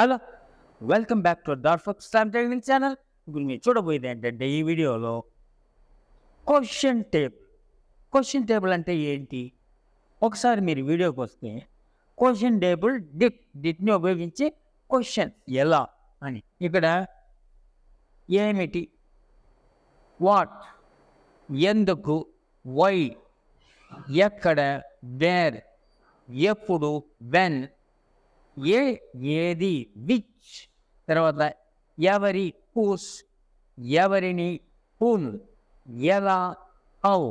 Hello, welcome back to dot folks time technique channel. ఇప్పుడు మీరు చూడబోయేది ఏంటంటే ఈ వీడియోలో క్వశ్చన్ టేబుల్. క్వశ్చన్ టేబుల్ అంటే ఏంటి? ఒకసారి మీరు వీడియోకి వస్తే క్వశ్చన్ టేబుల్ డిట్ని ఉపయోగించి క్వశ్చన్ ఎలా అని ఇక్కడ ఏమిటి, వాట్, ఎందుకు, వై, ఎక్కడ, వేర్, ఎప్పుడు, వెన్, ఏది, విచ్, తర్వాత ఎవరి, హూస్, ఎవరిని, హూన్, ఎలా, హౌ,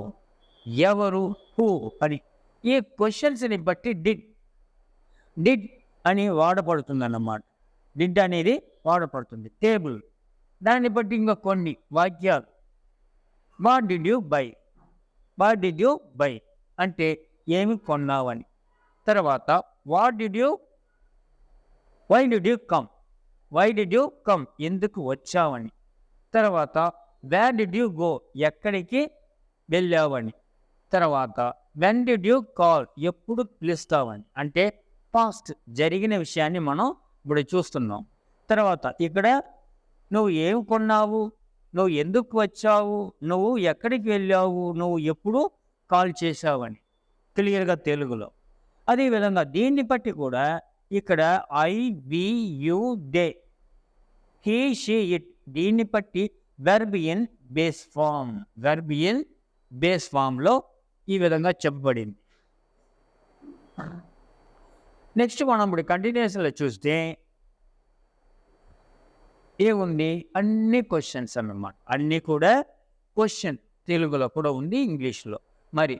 ఎవరు, హూ అని ఈ క్వశ్చన్స్ని బట్టి డిడ్ అని వాడపడుతుంది అన్నమాట. డిడ్ అనేది వాడపడుతుంది. టేబుల్ దాన్ని బట్టి ఇంకా కొన్ని వాక్యాలు. What did you buy, what did you buy అంటే ఏమి కొన్నావని. తర్వాత what did you, why did you come, why did you come ఎందుకు వచ్చావని. తర్వాత వేర్ డిడ్ యూ గో ఎక్కడికి వెళ్ళావని. తర్వాత వెన్ డిడ్ యూ కాల్ ఎప్పుడు పిలుస్తావని, అంటే పాస్ట్ జరిగిన విషయాన్ని మనం ఇప్పుడు చూస్తున్నాం. తర్వాత ఇక్కడ నువ్వు ఏం కొన్నావు, నువ్వు ఎందుకు వచ్చావు, నువ్వు ఎక్కడికి వెళ్ళావు, నువ్వు ఎప్పుడు కాల్ చేసావని క్లియర్గా తెలుగులో. అదేవిధంగా దీన్ని బట్టి కూడా ఇక్కడ I, we, you, they, he, she, it దీన్ని బట్టి verb in base form, verb in base ఫామ్లో ఈ విధంగా చెప్పబడింది. నెక్స్ట్ మనం ఇప్పుడు కంటిన్యూషన్లో చూస్తే ఏముంది, అన్ని క్వశ్చన్స్ అన్నమాట. అన్నీ కూడా క్వశ్చన్ తెలుగులో కూడా ఉంది, ఇంగ్లీష్లో. మరి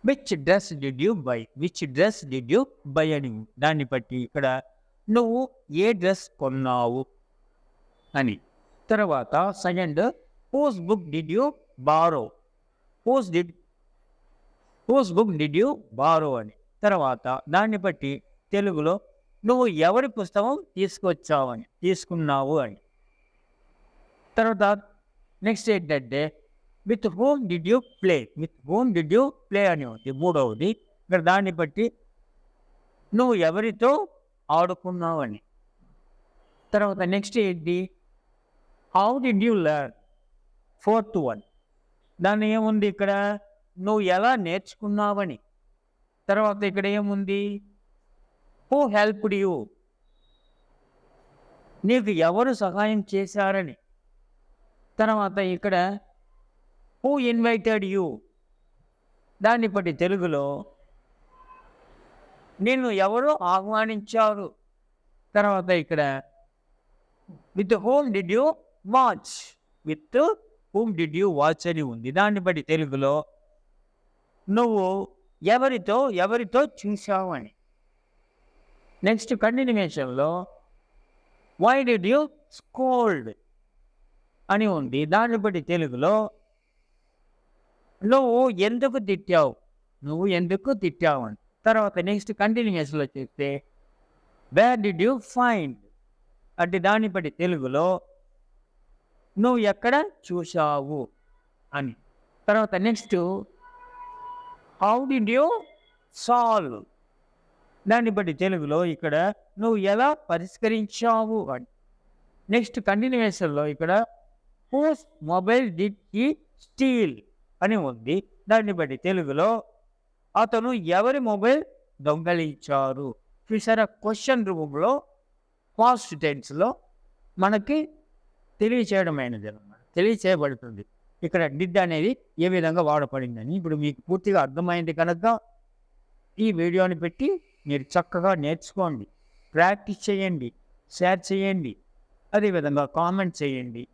which dress did you by, which dress did you by అని దాన్ని బట్టి ఇక్కడ నువ్వు ఏ డ్రెస్ కొన్నావు అని. తర్వాత second whose book did you borrow, whose book did you borrow అని. తర్వాత దాన్ని బట్టి తెలుగులో నువ్వు ఎవరి పుస్తకం తీసుకొచ్చావని, తీసుకున్నావు అని. తర్వాత నెక్స్ట్ ఏంటంటే with home did you play, with home did you play అని ఉంది మూడవది. ఇక్కడ దాన్ని బట్టి నువ్వు ఎవరితో ఆడుకున్నావు అని. తర్వాత నెక్స్ట్ ఏంటి, how did you learn, fourth one. దాన్ని ఏముంది ఇక్కడ, నువ్వు ఎలా నేర్చుకున్నావని. తర్వాత ఇక్కడ ఏముంది, హూ హెల్ప్డ్ యూ, నీకు ఎవరు సహాయం చేశారని. తర్వాత ఇక్కడ హూ ఇన్వైటెడ్ యూ, దాన్ని బట్టి తెలుగులో నిన్ను ఎవరు ఆహ్వానించారు. తర్వాత ఇక్కడ with whom did you watch, with whom did you watch అని ఉంది. దాన్ని బట్టి తెలుగులో నువ్వు ఎవరితో చూసావు అని. నెక్స్ట్ కంటిన్యూషన్లో వై డిడ్ యూ స్కోల్డ్ అని ఉంది. దాన్ని బట్టి తెలుగులో నువ్వు ఎందుకు తిట్టావు అని. తర్వాత నెక్స్ట్ కంటిన్యూషన్లో చూస్తే వేర్ డిడ్ యూ ఫైండ్ అంటే దాన్ని బట్టి తెలుగులో నువ్వు ఎక్కడ చూసావు అని. తర్వాత next how did you solve, దాన్ని బట్టి తెలుగులో ఇక్కడ నువ్వు ఎలా పరిష్కరించావు అని. నెక్స్ట్ కంటిన్యూషన్లో ఇక్కడ whose mobile did he steal అని ఉంది. దాన్ని బట్టి తెలుగులో అతను ఎవరి మొబైల్ దొంగలించారు. చూసారా, క్వశ్చన్ రూపంలో పాస్ట్ టెన్స్లో మనకి తెలియచేయబడుతుంది ఇక్కడ డిడ్ అనేది ఏ విధంగా వాడపడిందని. ఇప్పుడు మీకు పూర్తిగా అర్థమైంది కనుక ఈ వీడియోని పెట్టి మీరు చక్కగా నేర్చుకోండి, ప్రాక్టీస్ చేయండి, షేర్ చేయండి, అదేవిధంగా కామెంట్ చేయండి.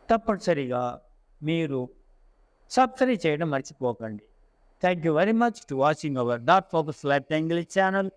తప్పనిసరిగా మీరు సబ్స్క్రైబ్ చేయడం మర్చిపోకండి. Thank you very much to watching our dot focus live English channel.